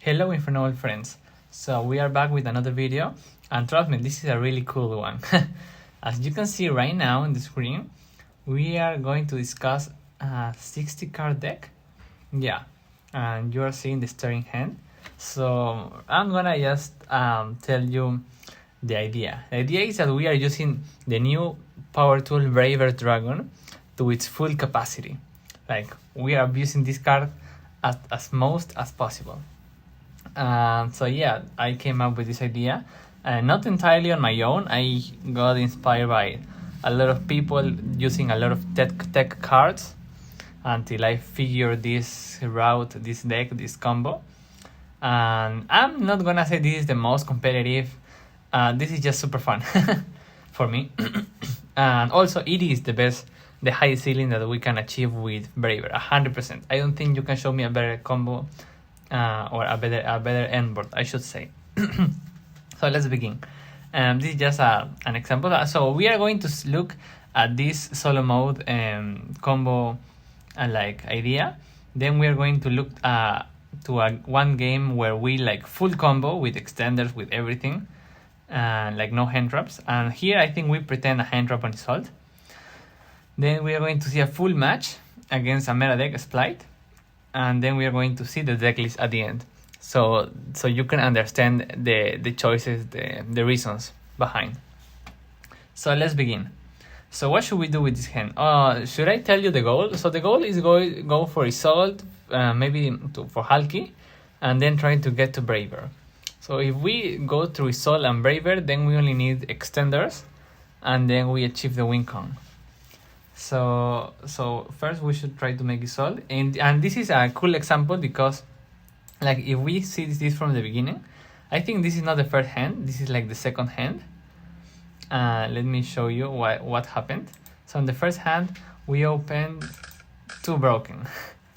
Hello Infernoble friends, so we are back with another video, and trust me, this is a really cool one. As you can see right now on the screen, we are going to discuss a 60 card deck. Yeah, and you are seeing the starting hand. So I'm gonna just tell you the idea. The idea is that we are using the new power tool Braver Dragon to its full capacity. Like, we are using this card as most as possible. So yeah, I came up with this idea, not entirely on my own. I got inspired by a lot of people using a lot of tech cards until I figured this route, this deck, this combo. And I'm not gonna say this is the most competitive. This is just super fun for me. And also it is the highest ceiling that we can achieve with Braver, 100%. I don't think you can show me a better combo or a better end board, I should say. So let's begin. This is just an example. So we are going to look at this solo mode combo like idea. Then we are going to look to one game where we like full combo with extenders, with everything, like no hand traps. And here I think we pretend a hand trap on Assault. Then we are going to see a full match against a meta deck, Splight. And then we are going to see the deck list at the end. So you can understand the choices, the reasons behind. So let's begin. So what should we do with this hand? Should I tell you the goal? So the goal is go for Assault, maybe for Hulky, and then trying to get to Braver. So if we go through Assault and Braver, then we only need extenders, and then we achieve the win con. So first we should try to make Assault, and this is a cool example because, like, if we see this from the beginning, I think this is not the first hand. This is like the second hand. Let me show you what happened. So in the first hand, we opened two broken,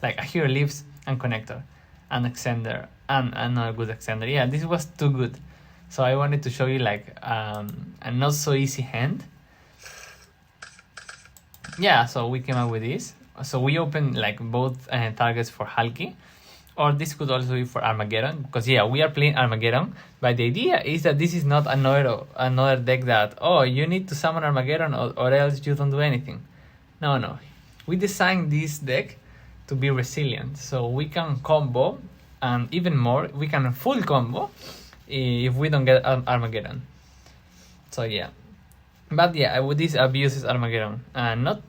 like a Hero Leaves and Connector, and extender, and not a good extender. Yeah, this was too good. So I wanted to show you like a not so easy hand. Yeah, so we came up with this. So we opened like both targets for Hulky, or this could also be for Armageddon, because yeah, we are playing Armageddon, but the idea is that this is not another deck that, oh, you need to summon Armageddon or else you don't do anything. No. We designed this deck to be resilient, so we can combo, and even more, we can full combo if we don't get Armageddon. So yeah. But yeah, this abuses Armageddon, not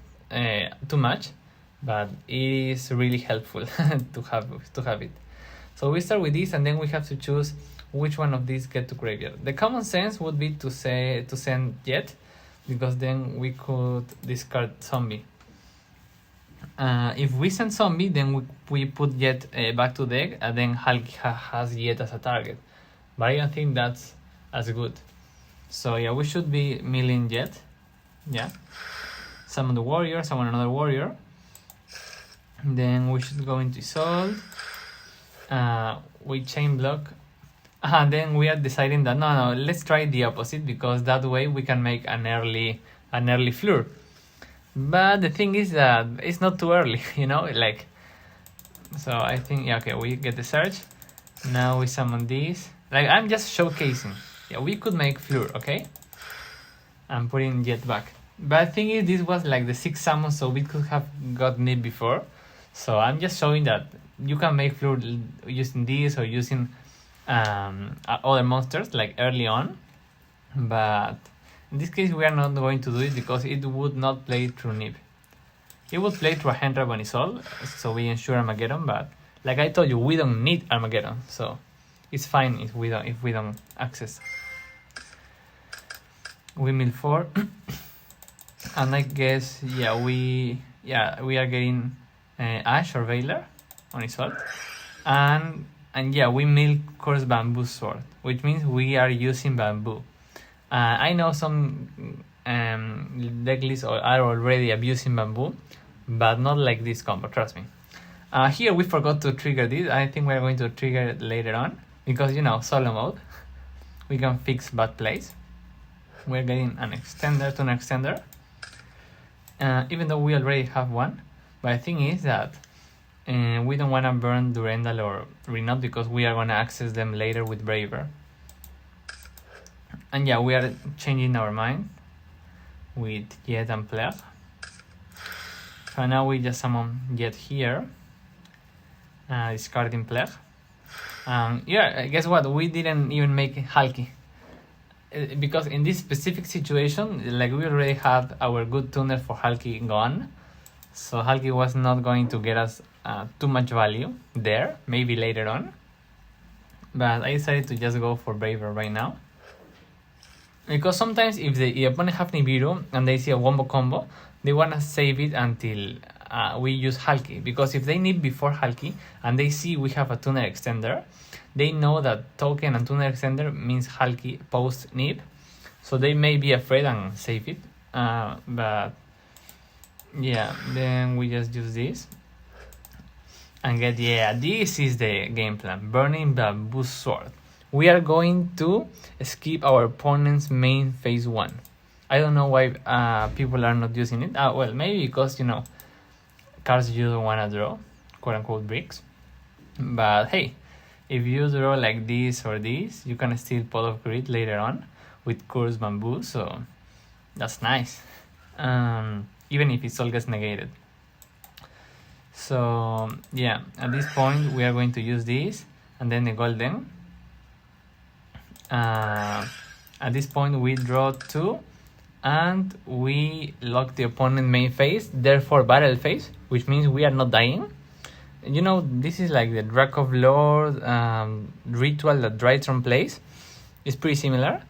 too much, but it is really helpful to have it. So we start with this, and then we have to choose which one of these get to graveyard. The common sense would be to send Jet, because then we could discard Zombie. If we send Zombie, then we put Jet back to deck, and then Hulk has Jet as a target. But I don't think that's as good. So yeah, we should be milling Jet. Yeah. Summon the warrior, summon another warrior. Then we should go into Assault. We chain block. And then we are deciding that no, let's try the opposite, because that way we can make an early Fleur. But the thing is that it's not too early, like. So I think, yeah, okay, we get the search. Now we summon this. Like, I'm just showcasing. Yeah, we could make Fleur, okay? I'm putting Jet back. But the thing is, this was like the 6th summon, so we could have gotten it before. So I'm just showing that you can make Fleur using this or using other monsters, like early on. But in this case, we are not going to do it because it would not play through Nib. It would play through a hand trap on Assault, so we ensure Armageddon. But like I told you, we don't need Armageddon, so it's fine if we don't access. We mill 4, and I guess we are getting Ash or Veiler on Assault, and yeah, we mill Coarse Bamboo Sword, which means we are using bamboo. I know some deck lists are already abusing bamboo, but not like this combo, trust me. Here we forgot to trigger this. I think we're going to trigger it later on, because solo mode, we can fix bad plays. We're getting an extender to an extender, even though we already have one. But the thing is that And we don't want to burn Durendal or Renault because we are going to access them later with Braver. And yeah, we are changing our mind with Jet and Plague. So now we just summon Jet here, discarding Plague. Yeah, guess what? We didn't even make Halki. Because in this specific situation, like we already had our good tuner for Halki gone. So Halki was not going to get us too much value there, maybe later on. But I decided to just go for Braver right now. Because sometimes if the opponent have Nibiru and they see a wombo combo, they want to save it until we use Halki. Because if they nib before Halki and they see we have a tuner extender, they know that token and tuner extender means Halki post nib. So they may be afraid and save it. But yeah, then we just use this. And get, yeah, this is the game plan. Burning Bamboo Sword. We are going to skip our opponent's main phase 1. I don't know why people are not using it. Well, maybe because, you know, cards you don't want to draw, quote unquote bricks. But hey, if you draw like this or this, you can still Pot of Greed later on with Cursed Bamboo, so that's nice. Even if it all gets negated. So yeah, at this point we are going to use this and then the golden. At this point we draw 2 and we lock the opponent main phase, therefore battle phase, which means we are not dying. You know, this is like the Drakov Lord ritual that Drytron plays. It's pretty similar.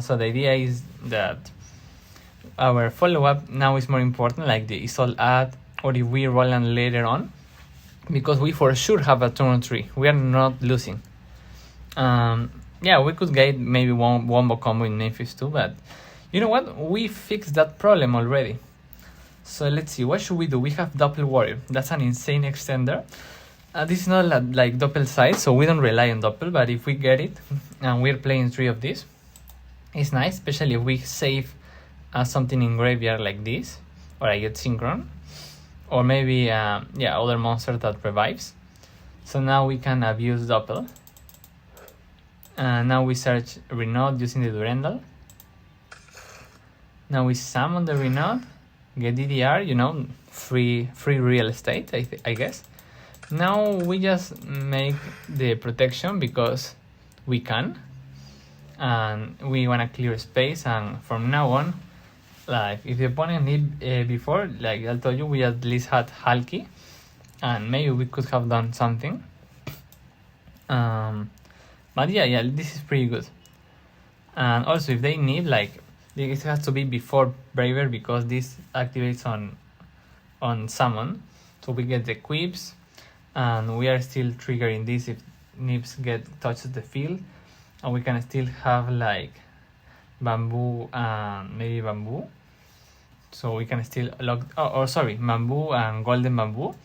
So the idea is that our follow-up now is more important, like the Isol Ad, or if we roll on later on, because we for sure have a turn 3. We are not losing. Yeah, we could get maybe one wombo combo in Memphis too, but you know what? We fixed that problem already. So let's see, what should we do? We have Doppel Warrior. That's an insane extender. This is not like Doppel size, so we don't rely on Doppel, but if we get it, and we're playing 3 of these, it's nice, especially if we save something in graveyard like this, or I get Synchron, or maybe, yeah, other monster that revives. So now we can abuse Doppel. Now we search Renault using the Durendal. Now we summon the Renault, get DDR, you know, free real estate, I guess. Now we just make the protection because we can. And we want to clear space, and from now on, like if the opponent need before, like I told you, we at least had Halki, and maybe we could have done something. But yeah, this is pretty good. And also if they need, like, it has to be before Braver because this activates on summon. So we get the quips, and we are still triggering this if Nips touches the field, and we can still have like Bamboo and maybe Bamboo. So we can still lock, Bamboo and Golden Bamboo.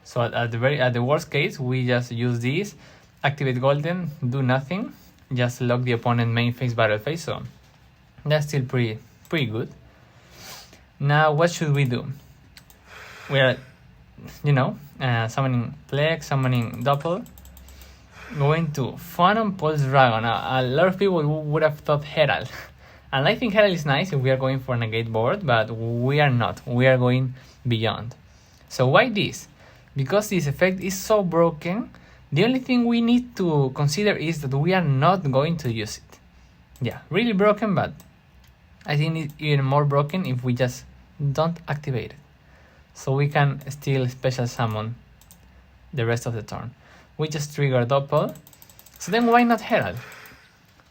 So at the worst case, we just use this, activate Golden, do nothing, just lock the opponent main phase, battle phase. So that's still pretty good. Now what should we do? We are, you know, summoning Plague, summoning Doppel, going to Phantom Pulse Dragon. A lot of people would have thought Herald. And I think Herald is nice if we are going for negate board, but we are not. We are going beyond. So why this? Because this effect is so broken, the only thing we need to consider is that we are not going to use it. Yeah, really broken, but I think it's even more broken if we just don't activate it. So we can still special summon the rest of the turn. We just trigger Doppel. So then why not Herald?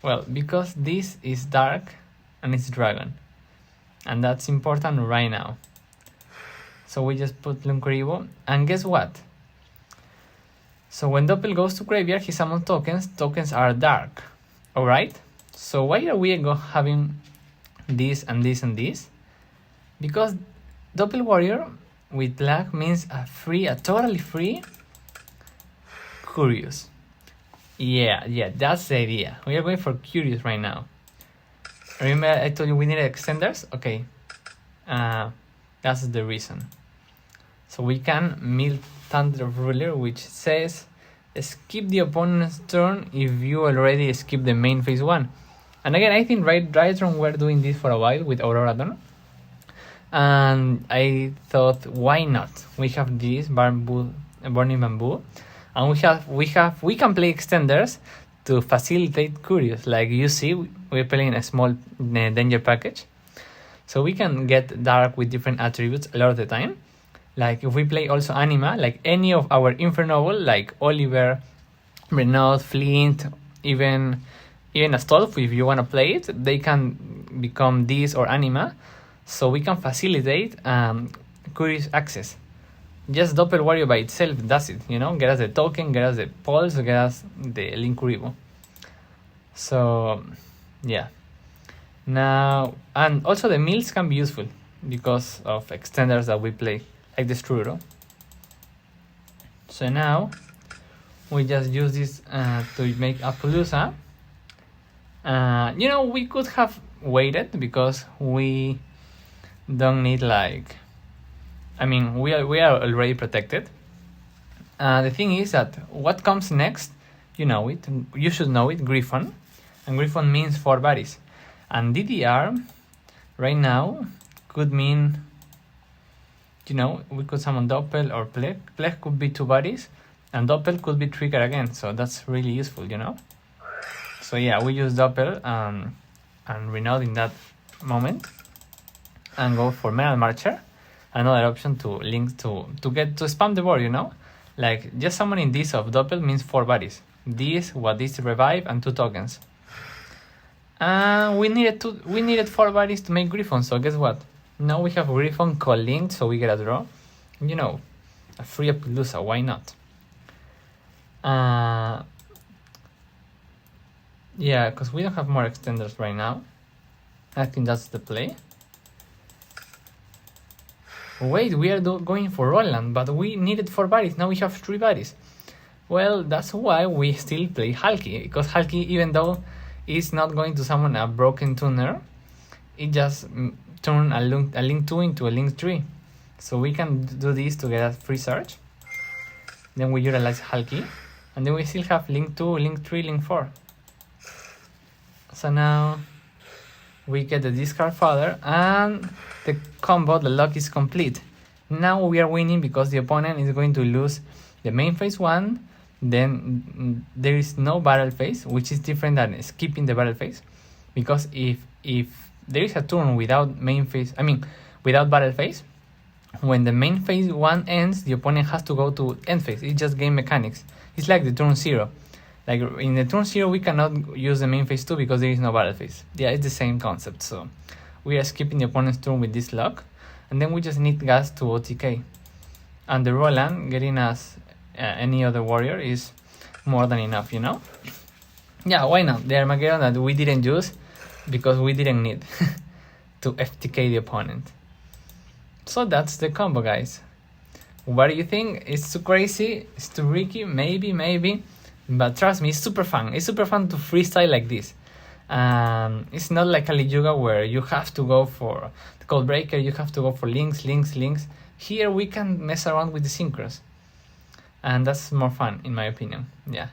Well, because this is dark and it's dragon. And that's important right now. So we just put Lunkuribo, and guess what? So when Doppel goes to graveyard, he summons tokens. Tokens are dark. Alright? So why are we having this and this and this? Because Doppel Warrior with black means a totally free Curious. Yeah, that's the idea. We are going for Curious right now. Remember I told you we needed extenders? Okay. That's the reason. So we can mill Thunder Ruler, which says skip the opponent's turn if you already skipped the main phase 1. And again, I think Riotron were doing this for a while with Aurora Dawn. And I thought, why not? We have this Burning Bamboo, and we can play extenders to facilitate Curious. Like you see, we're playing a small danger package, so we can get dark with different attributes a lot of the time. Like if we play also Anima, like any of our Infernoble, like Oliver, Renaud, Flint, even Astolfo, if you want to play it, they can become this or Anima, so we can facilitate Curious access. Just Doppel Warrior by itself does it, you know, get us the token, get us the pulse, get us the Linkuriboh. So yeah. Now, and also the mills can be useful because of extenders that we play, like the Struro. So now we just use this to make Appaloosa. You know, we could have waited because we don't need like, I mean, we are already protected. The thing is that what comes next, you know it, you should know it, Griffon. And Griffon means 4 bodies. And DDR, right now, could mean, you know, we could summon Doppel or Plek. Plek could be 2 bodies, and Doppel could be triggered again, so that's really useful, you know? So yeah, we use Doppel and Renaud in that moment, and go for Metal Marcher. Another option to link to get to spam the board, you know, like just summoning this of Doppel means 4 bodies. This, what is revive, and 2 tokens. We needed 4 bodies to make Griffon. So guess what? Now we have Griffon co-linked, so we get a draw. You know, a free Appaloosa. Why not? Yeah, because we don't have more extenders right now. I think that's the play. Wait, we are going for Roland, but we needed 4 bodies. Now we have 3 bodies. Well, that's why we still play Halki, because Halki, even though it's not going to summon a broken tuner, it just turn a link 2 into a link 3. So we can do this to get a free search. Then we utilize Halki, and then we still have link 2, link 3, link 4. So now we get the discard fodder, and the combo, the lock is complete. Now we are winning because the opponent is going to lose the main phase 1, then there is no battle phase, which is different than skipping the battle phase, because if there is a turn without main phase, I mean without battle phase, when the main phase 1 ends, the opponent has to go to end phase. It's just game mechanics. It's like the turn 0. Like in the turn 0, we cannot use the main phase 2 because there is no battle phase. Yeah, it's the same concept. So we are skipping the opponent's turn with this lock, and then we just need gas to OTK. And the Roland getting us any other warrior is more than enough, you know? Yeah, why not? The Armageddon that we didn't use because we didn't need to FTK the opponent. So that's the combo, guys. What do you think? It's too crazy? It's too risky? Maybe. But trust me, it's super fun. It's super fun to freestyle like this. It's not like Kali Yuga where you have to go for the Code Breaker, you have to go for links. Here we can mess around with the synchros. And that's more fun, in my opinion. Yeah.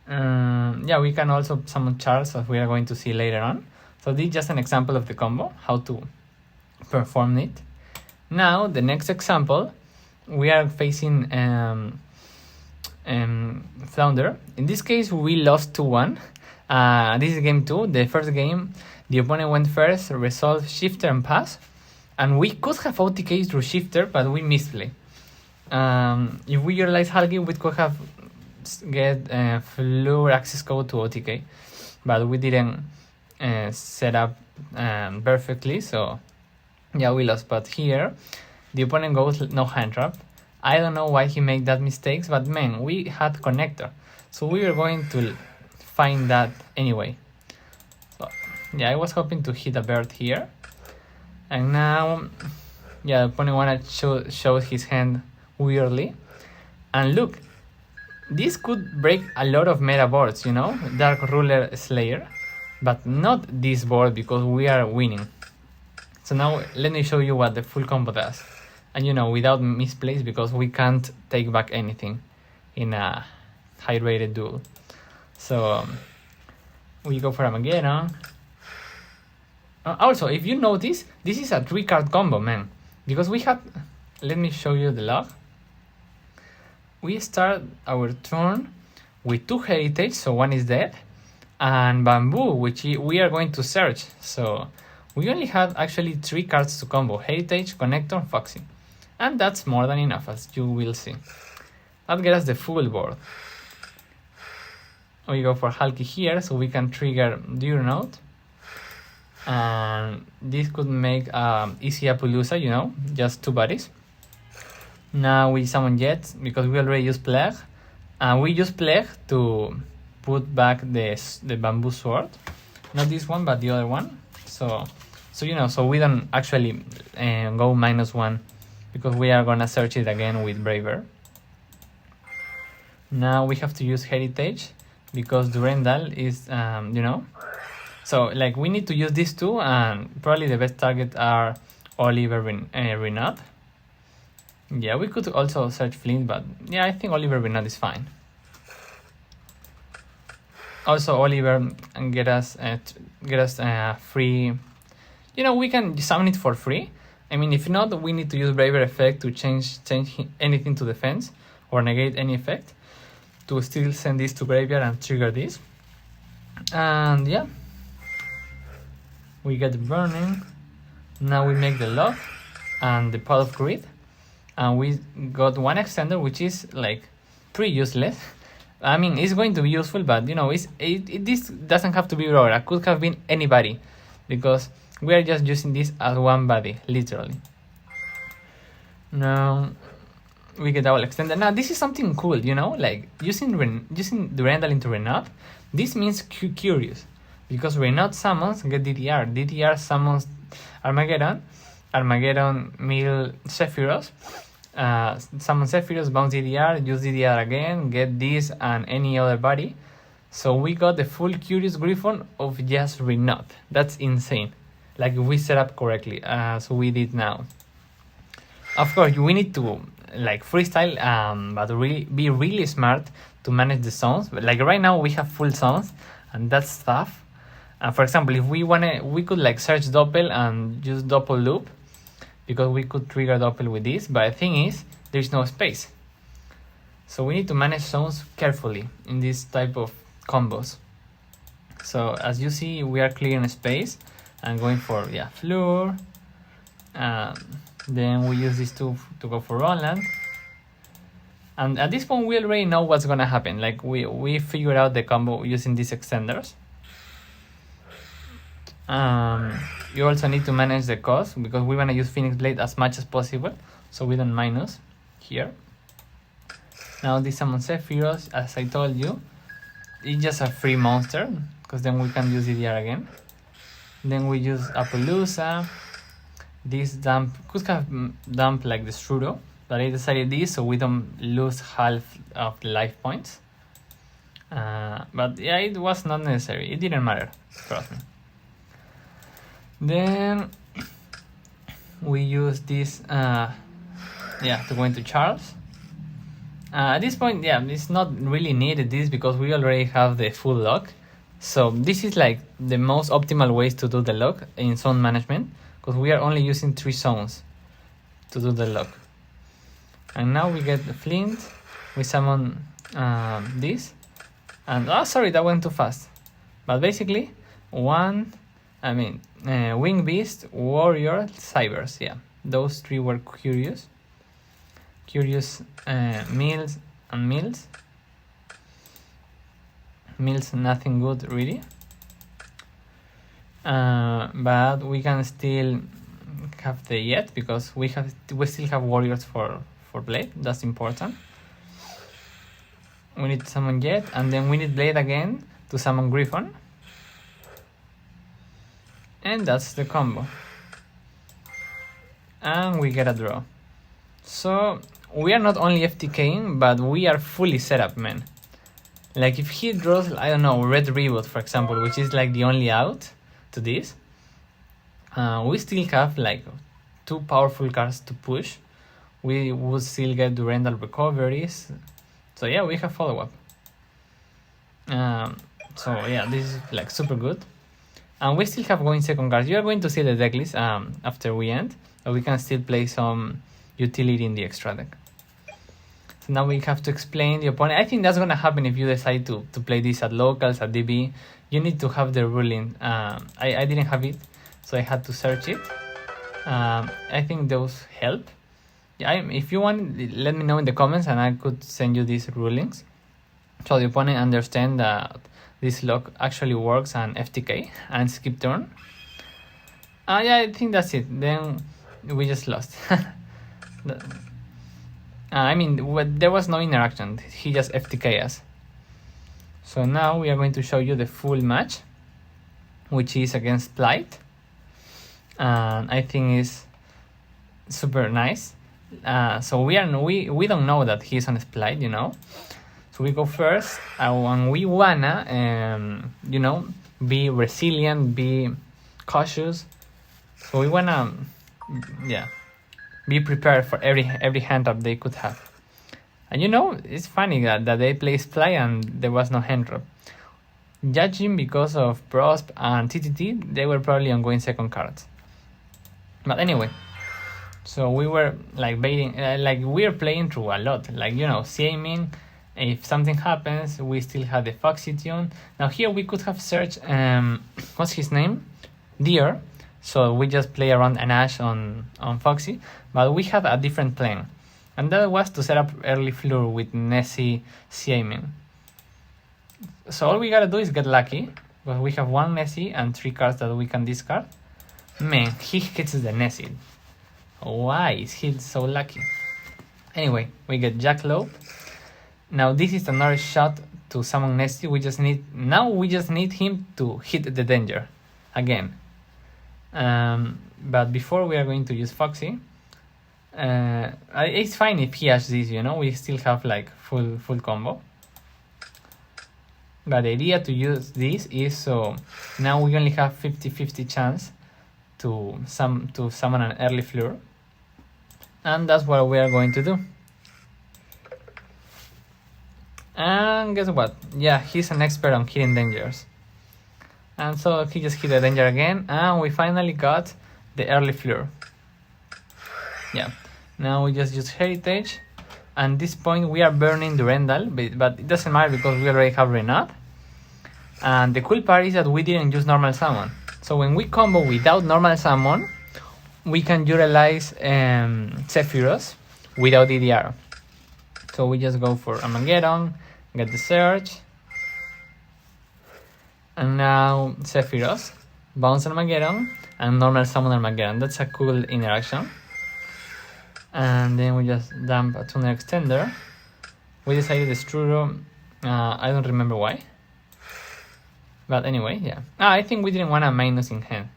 Yeah, we can also summon Charles, as we are going to see later on. So this is just an example of the combo, how to perform it. Now, the next example, we are facing Flounder. In this case, we lost 2-1. This is game 2. The first game, the opponent went first, resolve, shifter, and pass. And we could have OTK through shifter, but we misplay. If we utilize Halki, we could have get Fleur access code to OTK, but we didn't set up perfectly, so yeah, we lost. But here, the opponent goes no hand trap. I don't know why he made that mistakes, but man, we had connector, so we were going to find that anyway. So yeah, I was hoping to hit a bird here, and now yeah, the opponent wanna show his hand weirdly, and look, this could break a lot of meta boards, you know, Dark Ruler Slayer, but not this board because we are winning. So now let me show you what the full combo does. and you know, without misplace, because we can't take back anything in a high rated duel. So we go for Armageddon. Also, if you notice, this is a 3-card combo, man, because we have, let me show you the log. We start our turn with 2 heritage, so 1 is dead, and bamboo, which we are going to search. So we only have actually 3 cards to combo: heritage, connector, foxy, and that's more than enough, as you will see. That gets us the full board. We go for Halki here, so we can trigger Diurnaut, and this could make easy Appaloosa, you know, just 2 bodies. Now we summon Jet because we already used Plague, and we use Plague to put back the bamboo sword, not this one but the other one. So you know, so we don't actually go -1 because we are gonna search it again with Braver. Now we have to use Heritage because Durendal is you know, so like we need to use these 2, and probably the best target are Oliver Renaud. Yeah, we could also search Flint, but yeah, I think Oliver Renaud is fine. Also, Oliver get us free. You know, we can summon it for free. I mean, if not, we need to use Braver effect to change anything to defense or negate any effect to still send this to graveyard and trigger this. And yeah, we get the burning. Now we make the lock and the Pot of Greed, and we got 1 extender, which is like pretty useless. I mean, it's going to be useful, but you know, this doesn't have to be Aurora. It could have been anybody, because we are just using this as 1 body, literally. Now we get double extender. Now this is something cool, you know, like using Durendal into Renaud. This means Curious, because Renaud summons get DDR. DDR summons Armageddon. Armageddon mill Sephiroth. Summon Sephiroth, bounce DDR, use DDR again, get this and any other body. So we got the full Curious Griffon of just Renaud. That's insane. Like, if we set up correctly, as we did now. Of course, we need to like freestyle, but be really smart to manage the zones. But like right now we have full zones, and that's tough. For example, if we could like search Doppel and use Doppel loop, because we could trigger Doppel with this, but the thing is, there's no space. So we need to manage zones carefully in this type of combos. So as you see, we are clearing space and going for, yeah, Fleur. Then we use these 2 to go for Roland. And at this point, we already know what's gonna happen. Like, we figured out the combo using these extenders. You also need to manage the cost, because we want to use Phoenix Blade as much as possible, so we don't minus here. Now this summon Sephiroth, as I told you, it's just a free monster, because then we can use DDR again. Then we use Appaloosa. This dump could have dumped like the Strudo, but I decided this so we don't lose half of the life points. But yeah, it was not necessary. It didn't matter, trust me. Then we use this to go into Charles. At this point, yeah, it's not really needed this because we already have the full lock. So this is like the most optimal ways to do the lock in zone management, because we are only using 3 zones to do the lock. And now we get the Flint, we summon this, and sorry, that went too fast. But basically, Wing Beast, Warrior, Cybers, yeah, those 3 were Curious. Mills and Mills. Mills, nothing good really. But we can still have the Jet because we still have Warriors for Blade. That's important. We need to summon Jet, and then we need Blade again to summon Griffon. And that's the combo. And we get a draw. So we are not only FTKing, but we are fully set up, man. Like if he draws, I don't know, Red Reboot, for example, which is like the only out to this, we still have like 2 powerful cards to push we would still get Durandal recoveries. So yeah, we have follow-up. So yeah, this is like super good. And we still have going second cards. You are going to see the deck list after we end, but we can still play some utility in the extra deck. So now we have to explain the opponent. I think that's gonna happen if you decide to play this at locals, at DB. You need to have the ruling. I didn't have it, so I had to search it. I think those help. Yeah, if you want, let me know in the comments and I could send you these rulings, so the opponent understand that this lock actually works and FTK and skip turn. Yeah, I think that's it. Then we just lost. I mean, there was no interaction. He just FTK us. So now we are going to show you the full match, which is against Plight. And I think is super nice. So we don't know that he's on Plight, you know. So we go first, and we wanna, you know, be resilient, be cautious. So we wanna, yeah, be prepared for every hand drop they could have. And you know, it's funny that they play Sply and there was no hand drop. Judging because of Prosp and TTT, they were probably on going second cards. But anyway, so we were like baiting, like we are playing through a lot, like, you know, CMing. If something happens, we still have the Foxy tune. Now here we could have searched, what's his name? Deer. So we just play around an Ash on Foxy, but we had a different plan. And that was to set up early Fleur with Nessie CMing. So all we gotta do is get lucky, because we have one Nessie and 3 cards that we can discard. Man, he hits the Nessie. Why is he so lucky? Anyway, we get Jackalope. Now this is another shot to summon Nessie. We just need him to hit the danger again. But before we are going to use Foxy, it's fine if he has this, you know, we still have like full combo. But the idea to use this is so now we only have 50-50 chance to summon an early Fleur, and that's what we are going to do. And guess what? Yeah, he's an expert on hitting dangers. And so he just hit the danger again, and we finally got the early Fleur. Yeah, now we just use Heritage. And at this point we are burning Durandal, but it doesn't matter because we already have Renat. And the cool part is that we didn't use normal summon. So when we combo without normal summon, we can utilize Sephiroth without DDR. So we just go for Armageddon, get the Surge, and now Sephiroth, bounce Armageddon, and normal summon Armageddon. That's a cool interaction. And then we just dump a tuner extender. We decided the Struro, I don't remember why. But anyway, yeah. I think we didn't want a minus in hand.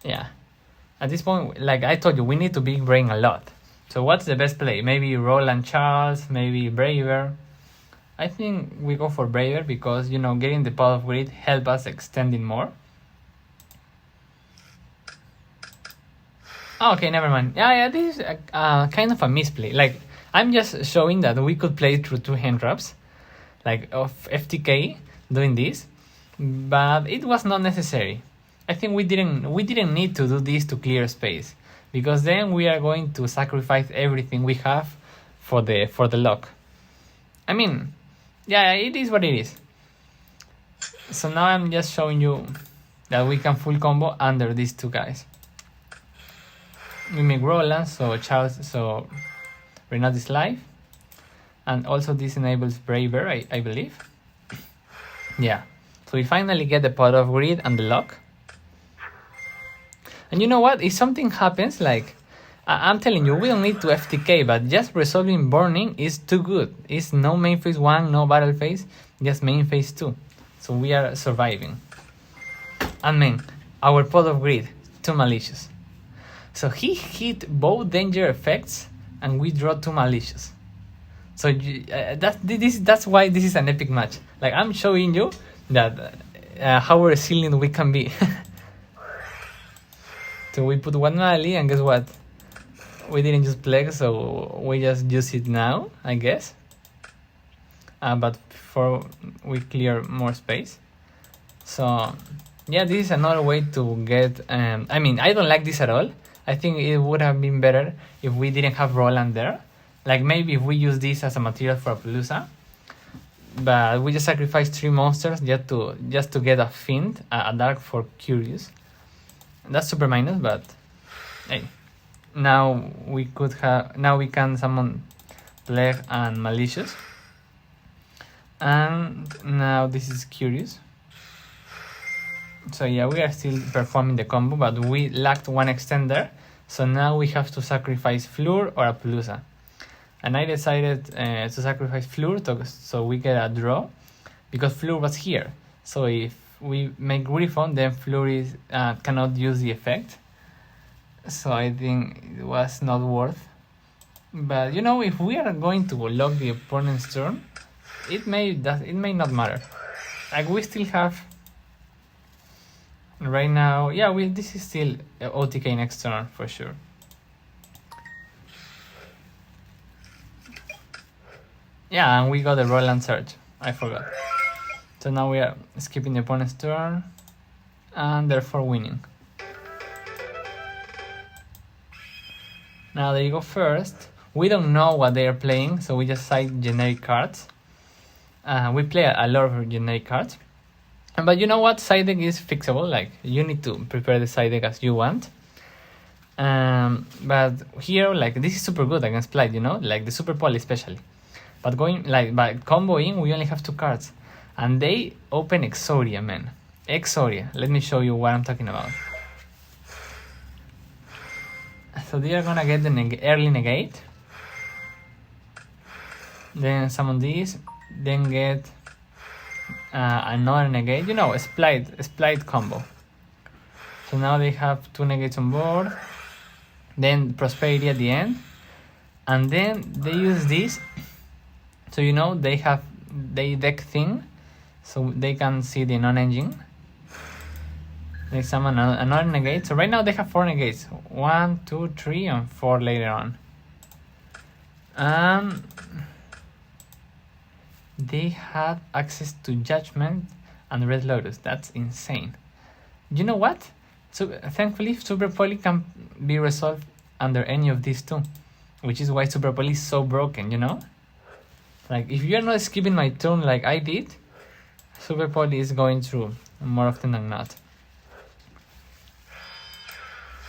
Yeah. At this point, like I told you, we need to big brain a lot. So what's the best play? Maybe Roland Charles, maybe Braver. I think we go for Braver because, you know, getting the Pote of Greed help us extending more. Oh, okay, never mind. Yeah, this is kind of a misplay. Like, I'm just showing that we could play through 2 hand traps, like of FTK doing this, but it was not necessary. I think we didn't need to do this to clear space, because then we are going to sacrifice everything we have for the lock. I mean, yeah, it is what it is. So now I'm just showing you that we can full combo under these 2 guys. We make Roland, so Charles, so Renat is live, and also this enables Braver, I believe. Yeah, so we finally get the Pote of Greed and the lock. And you know what? If something happens, like I'm telling you, we don't need to FTK, but just resolving burning is too good. It's no main phase 1, no battle phase, just main phase 2. So we are surviving. And man, our Pote of Greed, too malicious. So he hit both danger effects and we draw 2 malicious. So that's why this is an epic match. Like, I'm showing you that how resilient we can be. So we put 1 Mali, and guess what? we didn't use Plague, so we just use it now, I guess. But before we clear more space. So yeah, this is another way to get, I mean, I don't like this at all. I think it would have been better if we didn't have Roland there. Like maybe if we use this as a material for a Palooza. But we just sacrificed 3 monsters just to get a Fiend, a Dark for Curious. That's super minus, but hey. Now we can summon Plague and Malicious. And now this is Curious. So yeah, we are still performing the combo, but we lacked 1 extender. So now we have to sacrifice Fleur or a Palooza. And I decided to sacrifice Fleur so we get a draw, because Fleur was here. So if we make Griffon, then Fleur cannot use the effect. So I think it was not worth. But you know, if we are going to lock the opponent's turn, it may not matter. Like we still have right now, yeah, this is still OTK next turn for sure. Yeah, and we got the Roland Surge. I forgot. So now we are skipping the opponent's turn and therefore winning. Now they go first. We don't know what they are playing, so we just side generic cards. We play a lot of generic cards. But you know what? Side deck is fixable. Like, you need to prepare the side deck as you want. But here, like, this is super good against Plight, you know? Like, the Super Poly especially. But by comboing, we only have 2 cards. And they open Exodia, man. Exodia. Let me show you what I'm talking about. So they are gonna get the early negate. Then summon this. Then get another negate. You know, a Splight combo. So now they have 2 negates on board. Then Prosperity at the end. And then they use this. So you know, they deck Thing. So they can see the non-engine. They summon another negate. So right now they have 4 negates. 1, 2, 3, and 4 later on. They have access to Judgment and Red Lotus. That's insane. You know what? So thankfully, Super Poly can be resolved under any of these 2. Which is why Super Poly is so broken, you know? Like, if you're not skipping my turn like I did, Super Poly is going through more often than not.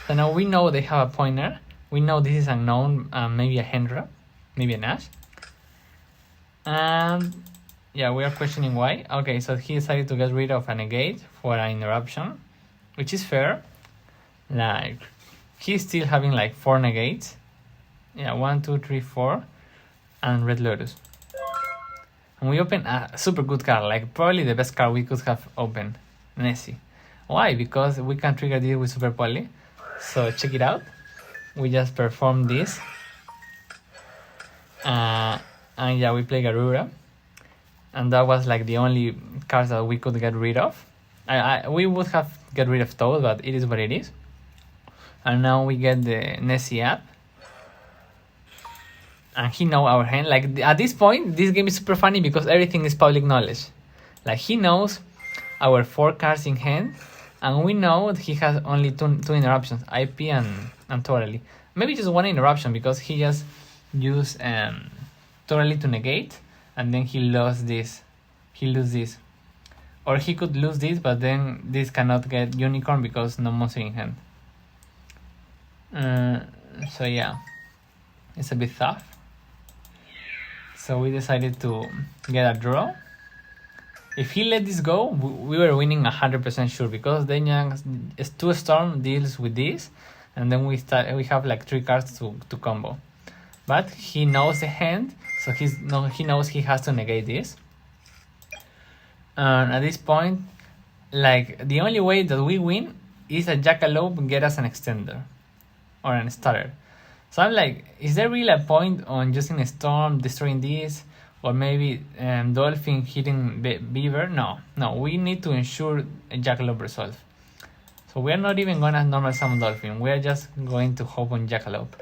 So now we know they have a pointer. We know this is unknown, maybe a Hendra, maybe an Ash. And yeah, we are questioning why. Okay, so he decided to get rid of a negate for an interruption, which is fair. Like, he's still having like 4 negates. Yeah, 1, 2, 3, 4, and Red Lotus. And we open a super good card, like probably the best card we could have opened, Nessie. Why? Because we can trigger this with Super Poly. So check it out. We just perform this. And yeah, we play Garura. And that was like the only cards that we could get rid of. We would have get rid of Toad, but it is what it is. And now we get the Nessie app. And he knows our hand. Like, at this point, this game is super funny because everything is public knowledge. Like, he knows our 4 cards in hand. And we know that he has only two interruptions, IP and Totally. Maybe just 1 interruption because he just used Totally to negate. And then he lost this. He loses this. Or he could lose this, but then this cannot get Unicorn because no monster in hand. So yeah, it's a bit tough. So we decided to get a draw. If he let this go, we were winning 100% sure because then 2 Storm deals with this, and then we have like 3 cards to combo. But he knows the hand, so he knows he has to negate this. And at this point, like, the only way that we win is a Jackalope get us an extender or an starter. So I'm like, is there really a point on using a Storm, destroying this, or maybe Dolphin hitting Beaver? No, we need to ensure a Jackalope resolve. So we are not even gonna normal summon Dolphin. We are just going to hope on Jackalope.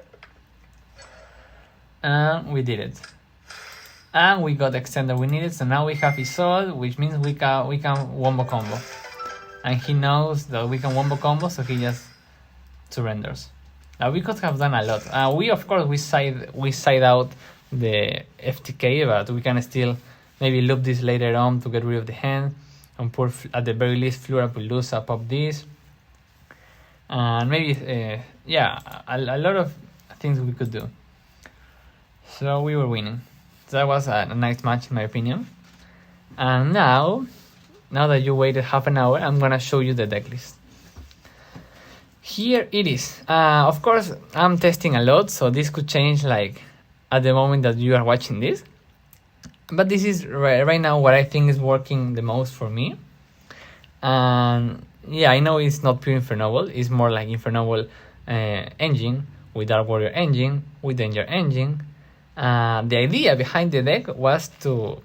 And we did it. And we got the extender we needed, so now we have Isolde, which means we can wombo combo. And he knows that we can wombo combo, so he just surrenders. Now we could have done a lot. We of course we side out the FTK, but we can still maybe loop this later on to get rid of the hand, and put at the very least Flura Puldusa, pop this, and maybe yeah, a lot of things we could do. So we were winning. So that was a nice match in my opinion. And now that you waited half an hour, I'm gonna show you the deck list. Here it is. Of course, I'm testing a lot, so this could change like at the moment that you are watching this. But this is right now what I think is working the most for me. And yeah, I know it's not pure Infernoble. It's more like Infernoble engine with Dark Warrior engine, with Danger engine. The idea behind the deck was to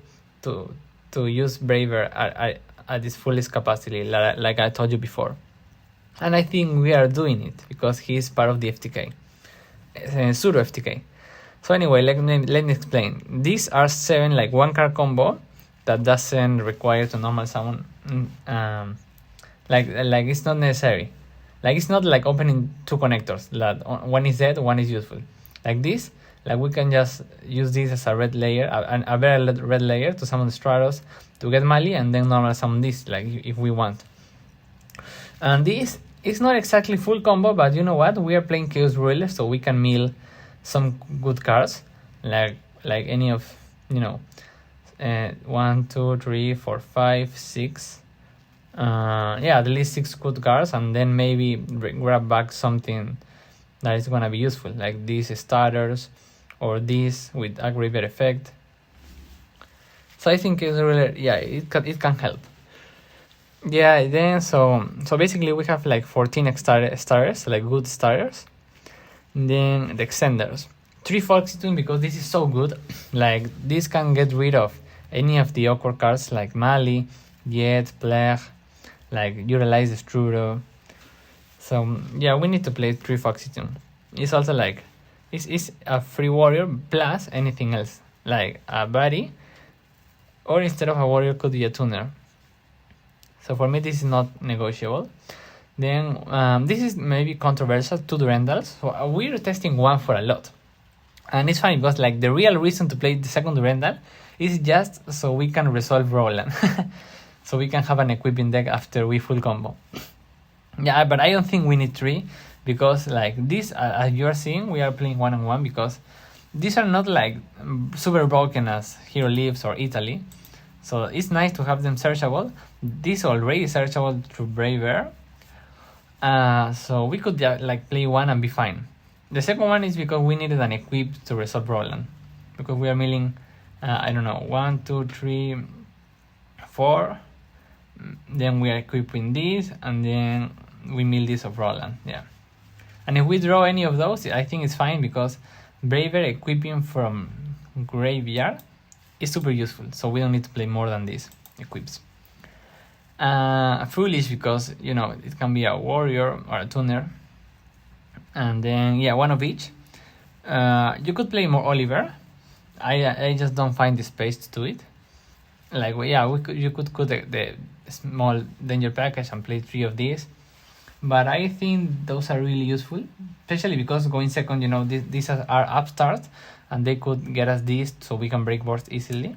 use Braver at its fullest capacity, like I told you before. And I think we are doing it because he is part of the FTK, pseudo FTK. So anyway, let me explain. These are 7 like 1-card combo that doesn't require to normal summon. Like it's not necessary. Like it's not like opening 2 connectors. That one is dead, one is useful. Like this, like we can just use this as a red layer, a very red layer to summon the Stratos, to get Mali, and then normal summon this, like if we want. And this is not exactly full combo, but you know what? We are playing Chaos Ruler, so we can mill some good cards, like any of, you know, 1, 2, 3, 4, 5, 6. Yeah, at least 6 good cards, and then maybe grab back something that is gonna be useful, like these starters, or this with a River effect. So I think it's really, yeah, it can help. Yeah, then so basically we have like 14 starters, like good starters. And then the extenders, 3 Foxytune, because this is so good. Like this can get rid of any of the awkward cards like Mali, Jet, Plague, like utilize the Struro. So yeah, we need to play 3 Foxytune. It's also like it's a free warrior plus anything else, like a body, or instead of a warrior could be a tuner. So for me this is not negotiable. Then this is maybe controversial, 2 Durandals. So we're testing one for a lot. And it's funny because like the real reason to play the second Durandal is just so we can resolve Roland. So we can have an equipping deck after we full combo. Yeah, but I don't think we need 3, because like this, as you are seeing, we are playing 1-on-1, because these are not like super broken as Hero Leaves or Italy. So it's nice to have them searchable. This already searchable through Braver. So we could like play 1 and be fine. The second one is because we needed an equip to resolve Roland, because we are milling, I don't know, 1, 2, 3, 4. Then we are equipping this, and then we mill this of Roland. Yeah. And if we draw any of those, I think it's fine, because Braver equipping from graveyard is super useful. So we don't need to play more than this equips. Foolish, because you know it can be a warrior or a tuner, and then yeah, 1 of each. You could play more Oliver. I just don't find the space to do it. Like yeah, you could put the small danger package and play 3 of these, but I think those are really useful, especially because going second, you know, these are upstarts, and they could get us this, so we can break boards easily.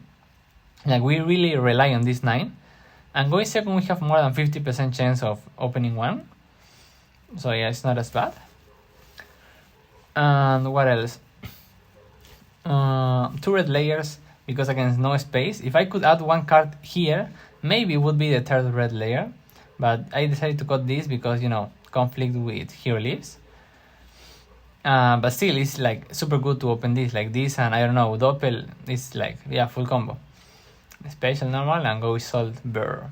Like we really rely on this 9. And going second, we have more than 50% chance of opening 1. So yeah, it's not as bad. And what else? 2 red layers, because again, no space. If I could add 1 card here, maybe it would be the 3rd red layer. But I decided to cut this because, you know, conflict with Hero Leaves. But still, it's like super good to open this, like this, and I don't know, Doppel is like, yeah, full combo. Special, normal, and go Salt Burr.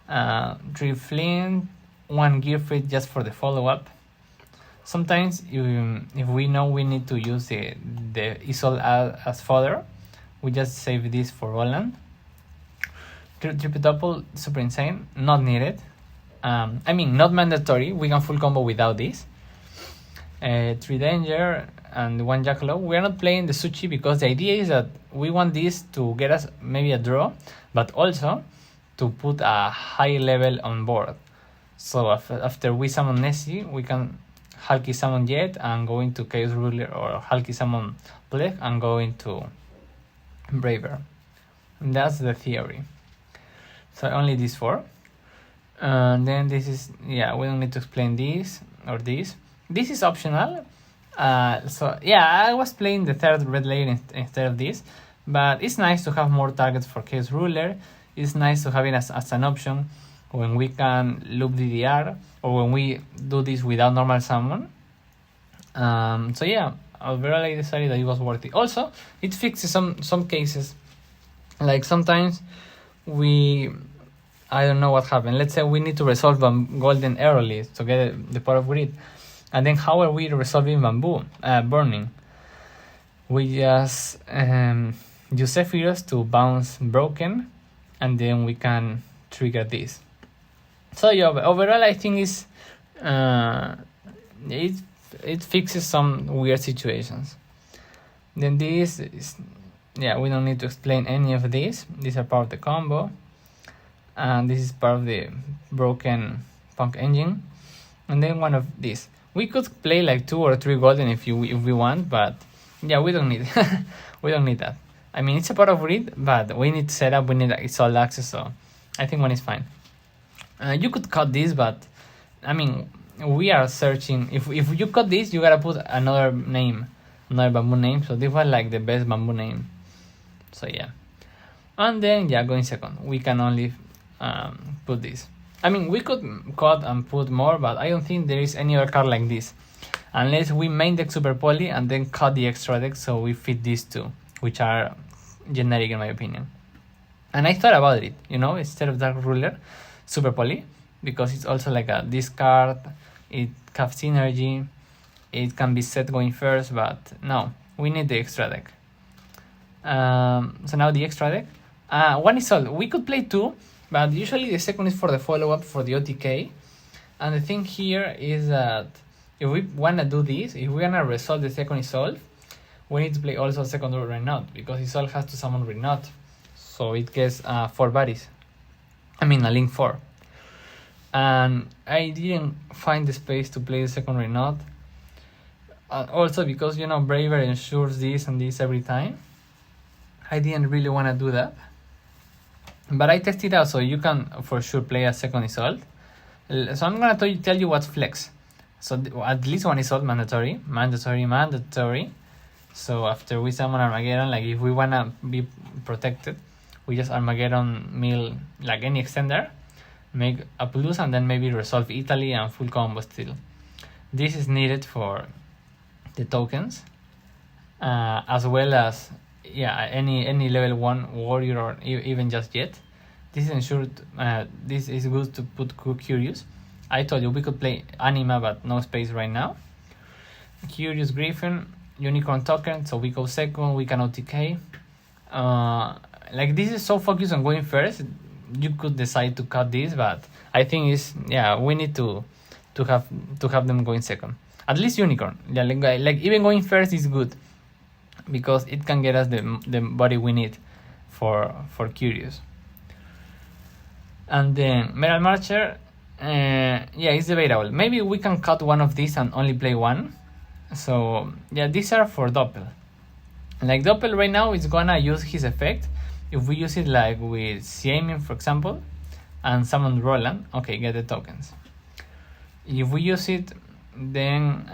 3 Flint, 1 Gearfried just for the follow-up. Sometimes if we know we need to use the Isol as fodder, we just save this for Roland. Triple double, super insane, not needed. I mean, not mandatory, we can full combo without this. 3 danger, and one jack low. We are not playing the sushi because the idea is that we want this to get us maybe a draw, but also to put a high level on board. So after we summon Nessie, we can Hulky summon Jet and go into Chaos Ruler, or Hulky summon Plague and go into Braver. And that's the theory. So only these four. And then this is, yeah, we don't need to explain this or this. This is optional. So yeah, I was playing the third red layer instead of this, but it's nice to have more targets for Chaos Ruler. It's nice to have it as an option when we can loop DDR or when we do this without normal summon. So yeah, overall I decided that it was worth it. Also, it fixes some cases. Like sometimes I don't know what happened. Let's say we need to resolve golden early to get the Pote of Greed. And then how are we resolving bamboo? Burning. We just use Sephiroth to bounce broken, and then we can trigger this. So yeah, overall I think it fixes some weird situations. Then this is, yeah, we don't need to explain any of this. These are part of the combo. And this is part of the broken punk engine. And then one of these. We could play like 2 or 3 golden if we want, but yeah, we don't need we don't need that. I mean, it's a part of read, but we need setup, we need it's all access, so I think one is fine. You could cut this, but I mean, we are searching. If you cut this, you gotta put another name, another bamboo name. So this was like the best bamboo name. So yeah, and then yeah, going second, we can only put this. I mean, we could cut and put more, but I don't think there is any other card like this, unless we main deck Super Poly and then cut the extra deck so we fit these two, which are generic in my opinion. And I thought about it, you know, instead of Dark Ruler, Super Poly, because it's also like a discard, it has synergy, it can be set going first, but no, we need the extra deck. So now the extra deck, one is all. We could play 2, but usually the second is for the follow-up for the OTK. And the thing here is that if we want to do this, if we want to resolve the second Isolve, we need to play also second Renault, because Isolve has to summon Renault. So it gets 4 bodies. I mean, a Link 4. And I didn't find the space to play the second Renault. Also because, you know, Braver ensures this and this every time. I didn't really want to do that. But I tested it out, so you can for sure play a second Isolde. So I'm going to tell you what's flex. So at least one Isolde mandatory. So after we summon Armageddon, like if we want to be protected, we just Armageddon mill like any extender, make a plus, and then maybe resolve Italy and full combo still. This is needed for the tokens, as well as any level 1 warrior or even just Jet. This is ensured. This is good to put Curious. I told you we could play Anima, but no space right now. Curious Griffin, Unicorn token, so we go second, we can OTK. Like this is so focused on going first, you could decide to cut this, but I think we need to have them going second. At least Unicorn. Yeah, like even going first is good, because it can get us the body we need for Curious. And then Metal Marcher, it's debatable. Maybe we can cut one of these and only play one. So yeah, these are for Doppel. Like Doppel right now is gonna use his effect. If we use it like with Siamin, for example, and summon Roland, okay, get the tokens. If we use it, then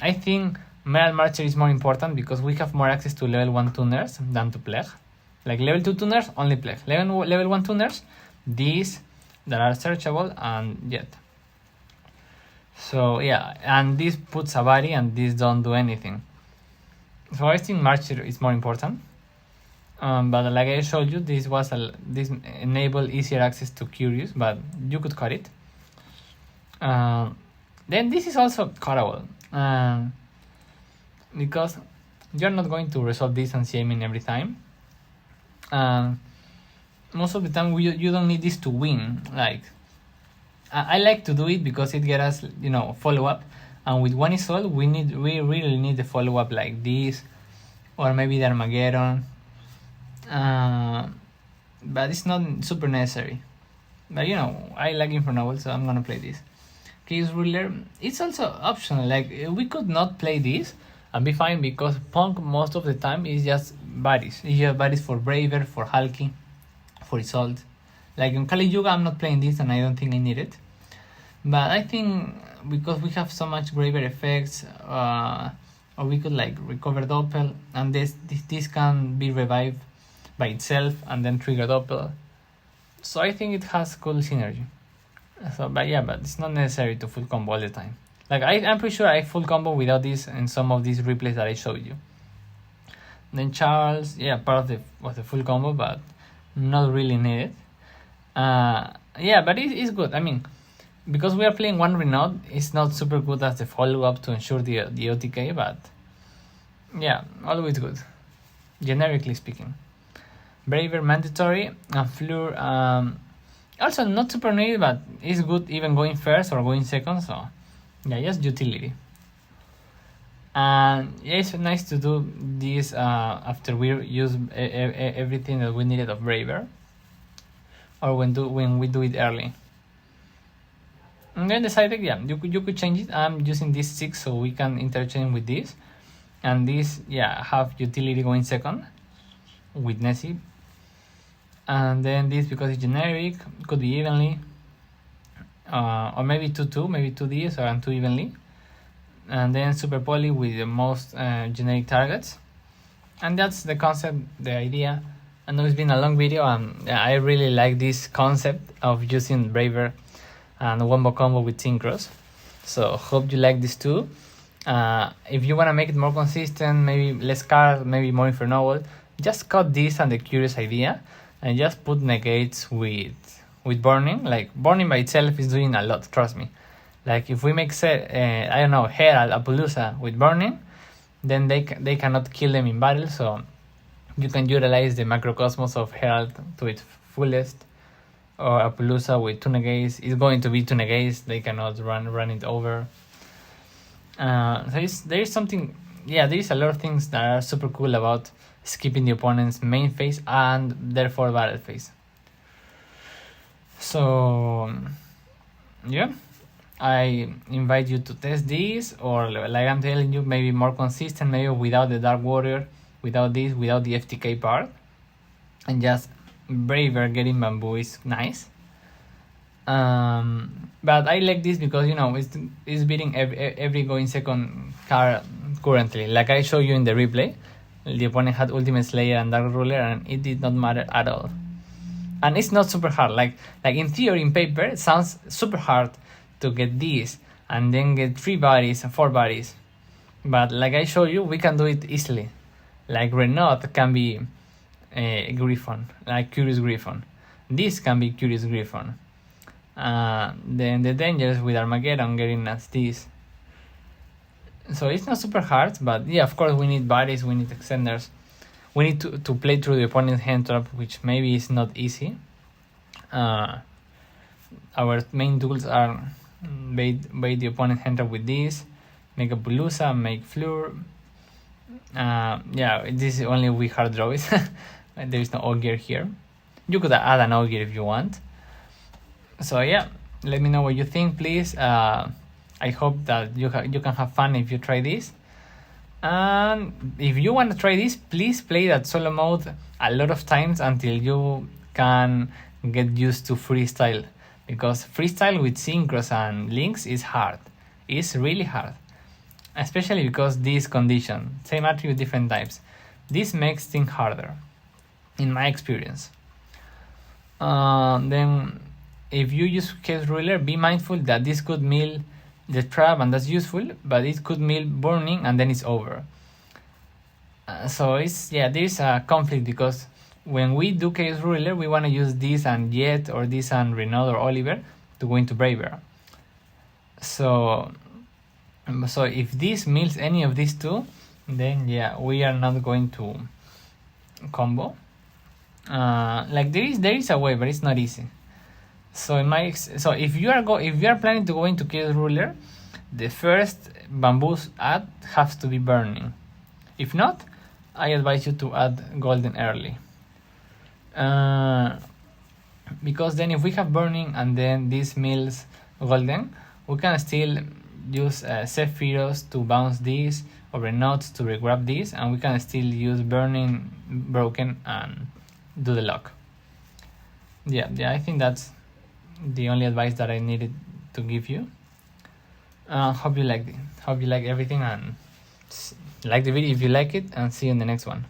I think Metal Marcher is more important, because we have more access to level 1 tuners than to Plague. Like level 2 tuners, only Plague. Level 1 tuners, these that are searchable, and Jet. So yeah, and this puts a body and these don't do anything. So I think Marcher is more important. But like I showed you, this enable easier access to Curious, but you could cut it. Then this is also cuttable, because you're not going to resolve this and CMing every time. Most of the time you don't need this to win. Like I like to do it because it gets us, follow up, and with one Isolde we really need the follow-up like this, or maybe the Armageddon, but it's not super necessary. But you know, I like Infernoble, so I'm gonna play this. Chaos Ruler, it's also optional, like we could not play this and be fine, because Punk most of the time is just bodies. It's just bodies for Braver, for Hulky, for Isolde. Like in Kali Yuga I'm not playing this and I don't think I need it. But I think because we have so much Braver effects, or we could like recover Doppel, and this can be revived by itself and then trigger Doppel. So I think it has cool synergy. So, but it's not necessary to full combo all the time. Like I'm pretty sure I full combo without this in some of these replays that I showed you. Then Charles, part of the full combo, but not really needed. But it's good. I mean, because we are playing one Renault, it's not super good as the follow-up to ensure the OTK, but always good, generically speaking. Braver mandatory, and Fleur also not super needed, but it's good even going first or going second, so just utility. And it's nice to do this after we use everything that we needed of Braver, or when we do it early. And then the side deck, you could change it. I'm using this 6 so we can interchange with this, and this have utility going second with Nessie, and then this, because it's generic, could be evenly, or maybe 2-2, maybe 2Ds or 2 evenly, and then Super Poly with the most generic targets. And that's the concept, the idea. I know it's been a long video, and I really like this concept of using Braver and Wombo combo with Synchros. So hope you like this too. If you want to make it more consistent, maybe less cards, maybe more Infernoble, just cut this and the Curious Idea and just put negates with Burning. Like Burning by itself is doing a lot, trust me. Like if we make I don't know, Herald, Apollousa with Burning, then they cannot kill them in battle, so you can utilize the Macrocosmos of Herald to its fullest. Or Apollousa with 2 negates, it's going to be 2 negates, they cannot run it over. So there is something, there is a lot of things that are super cool about skipping the opponent's main phase and therefore battle phase. So I invite you to test this, or like I'm telling you, maybe more consistent, maybe without the Dark Warrior, without the FTK part, and just Braver getting Bamboo is nice. But I like this because it's beating every going second card currently. Like I showed you in the replay, the opponent had Ultimate Slayer and Dark Ruler, and it did not matter at all. And it's not super hard. Like in theory, in paper, it sounds super hard to get this and then get 3 bodies and 4 bodies. But like I showed you, we can do it easily. Like Renault can be Griffon, like Curious Griffon. This can be Curious Griffon. Then the dangers with Armageddon getting us this. So it's not super hard, but of course we need bodies, we need extenders. We need to play through the opponent's hand trap, which maybe is not easy. Our main tools are bait the opponent's hand trap with this, make a Apollousa, make Fleur. This is only we hard draw it. There is no Ogier here. You could add an Ogier if you want. So let me know what you think, please. I hope that you can have fun if you try this. And if you want to try this, please play that solo mode a lot of times until you can get used to freestyle. Because freestyle with synchros and links is hard. It's really hard. Especially because this condition, same attribute, different types. This makes things harder, in my experience. Then if you use Chaos Ruler, be mindful that this could mill the trap, and that's useful, but it could mill Burning and then it's over. So there is a conflict, because when we do Chaos Ruler, we want to use this and Jet, or this and Renaud or Oliver to go into Braver. So if this mills any of these two, then we are not going to combo. Like there is a way, but it's not easy. So if you are planning to go into Chaos Ruler, the first bamboos add has to be burning. If not, I advise you to add golden early. Because then if we have burning and then this mills golden, we can still use Sephiros to bounce these, or Renotes to regrab these, and we can still use burning broken and do the lock. Yeah, I think that's the only advice that I needed to give you. Hope you like everything, and like the video if you like it, and see you in the next one.